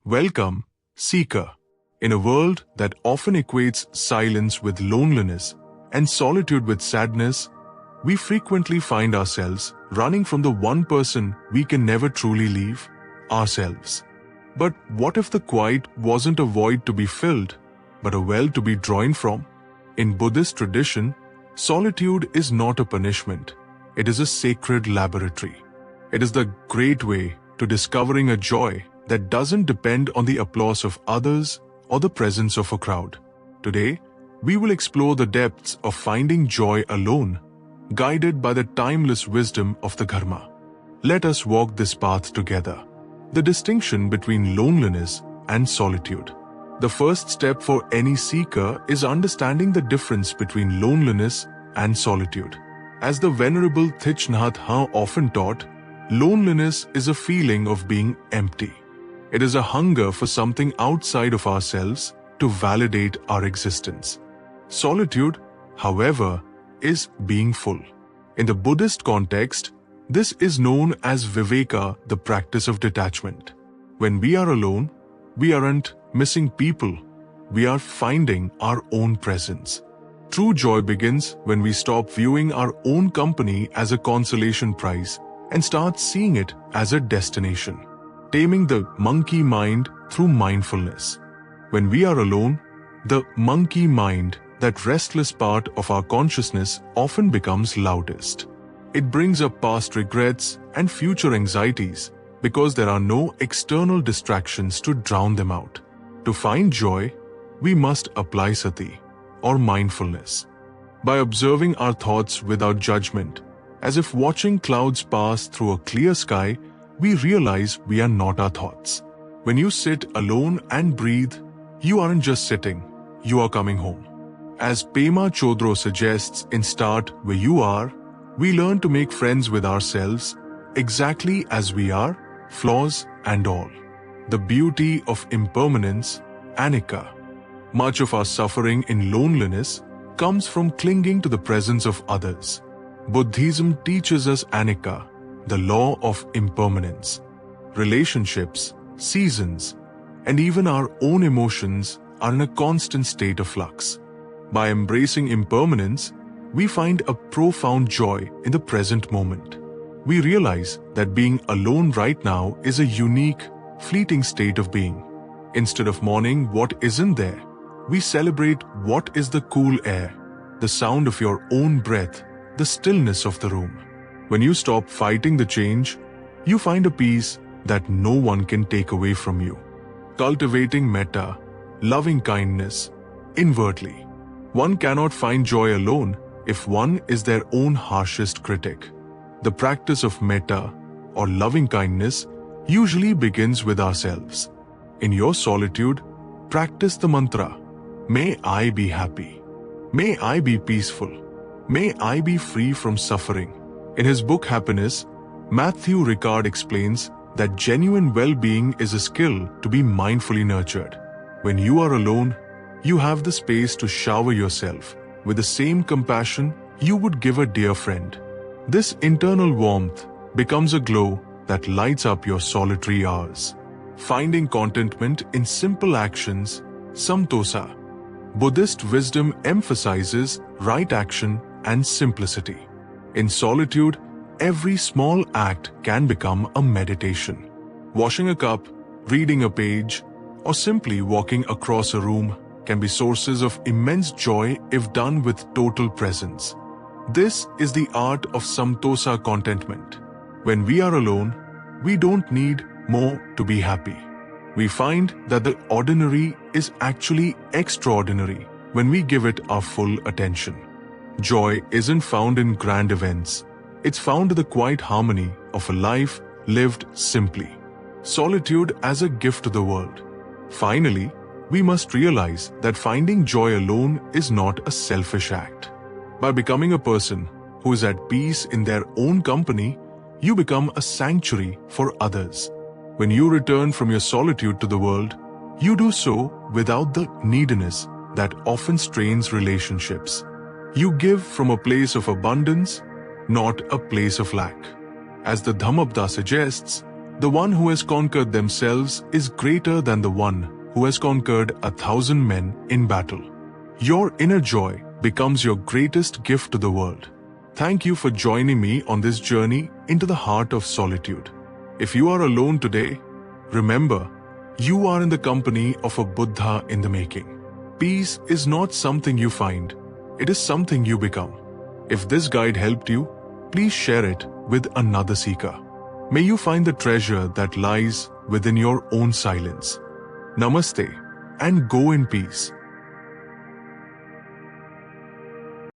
Welcome, seeker. In a world that often equates silence with loneliness and solitude with sadness, we frequently find ourselves running from the one person we can never truly leave, ourselves. But what if the quiet wasn't a void to be filled, but a well to be drawn from? In Buddhist tradition, solitude is not a punishment. It is a sacred laboratory. It is the great way to discovering a joy that doesn't depend on the applause of others or the presence of a crowd. Today, we will explore the depths of finding joy alone, guided by the timeless wisdom of the Dharma. Let us walk this path together. The distinction between loneliness and solitude. The first step for any seeker is understanding the difference between loneliness and solitude. As the Venerable Thich Nhat Hanh often taught, loneliness is a feeling of being empty. It is a hunger for something outside of ourselves to validate our existence. Solitude, however, is being full. In the Buddhist context, this is known as viveka, the practice of detachment. When we are alone, we aren't missing people, we are finding our own presence. True joy begins when we stop viewing our own company as a consolation prize and start seeing it as a destination. Taming the monkey mind through mindfulness. When we are alone, the monkey mind, that restless part of our consciousness, often becomes loudest. It brings up past regrets and future anxieties because there are no external distractions to drown them out. To find joy, we must apply sati, or mindfulness. By observing our thoughts without judgment, as if watching clouds pass through a clear sky, we realize we are not our thoughts. When you sit alone and breathe, you aren't just sitting, you are coming home. As Pema Chodro suggests in Start Where You Are, we learn to make friends with ourselves exactly as we are, flaws and all. The beauty of impermanence, anicca. Much of our suffering in loneliness comes from clinging to the presence of others. Buddhism teaches us anicca, the law of impermanence. Relationships, seasons, and even our own emotions are in a constant state of flux. By embracing impermanence, we find a profound joy in the present moment. We realize that being alone right now is a unique, fleeting state of being. Instead of mourning what isn't there, we celebrate what is the cool air, the sound of your own breath, the stillness of the room. When you stop fighting the change, you find a peace that no one can take away from you. Cultivating metta, loving kindness, inwardly. One cannot find joy alone if one is their own harshest critic. The practice of metta, or loving kindness, usually begins with ourselves. In your solitude, practice the mantra, "May I be happy. May I be peaceful. May I be free from suffering." In his book Happiness, Matthew Ricard explains that genuine well-being is a skill to be mindfully nurtured. When you are alone, you have the space to shower yourself with the same compassion you would give a dear friend. This internal warmth becomes a glow that lights up your solitary hours. Finding contentment in simple actions, samtosa. Buddhist wisdom emphasizes right action and simplicity. In solitude, every small act can become a meditation. Washing a cup, reading a page, or simply walking across a room can be sources of immense joy if done with total presence. This is the art of samtosa contentment. When we are alone, we don't need more to be happy. We find that the ordinary is actually extraordinary when we give it our full attention. Joy isn't found in grand events. It's found in the quiet harmony of a life lived simply. Solitude as a gift to the world. Finally, we must realize that finding joy alone is not a selfish act. By becoming a person who is at peace in their own company, you become a sanctuary for others. When you return from your solitude to the world, you do so without the neediness that often strains relationships. You give from a place of abundance, not a place of lack. As the Dhammapda suggests, The one who has conquered themselves is greater than the one who has conquered 1,000 men in battle. Your inner joy becomes your greatest gift to the world. Thank you for joining me on this journey into the heart of solitude. If you are alone today, remember, you are in the company of a Buddha in the making. Peace is not something you find, it is something you become. If this guide helped you, please share it with another seeker. May you find the treasure that lies within your own silence. Namaste and go in peace.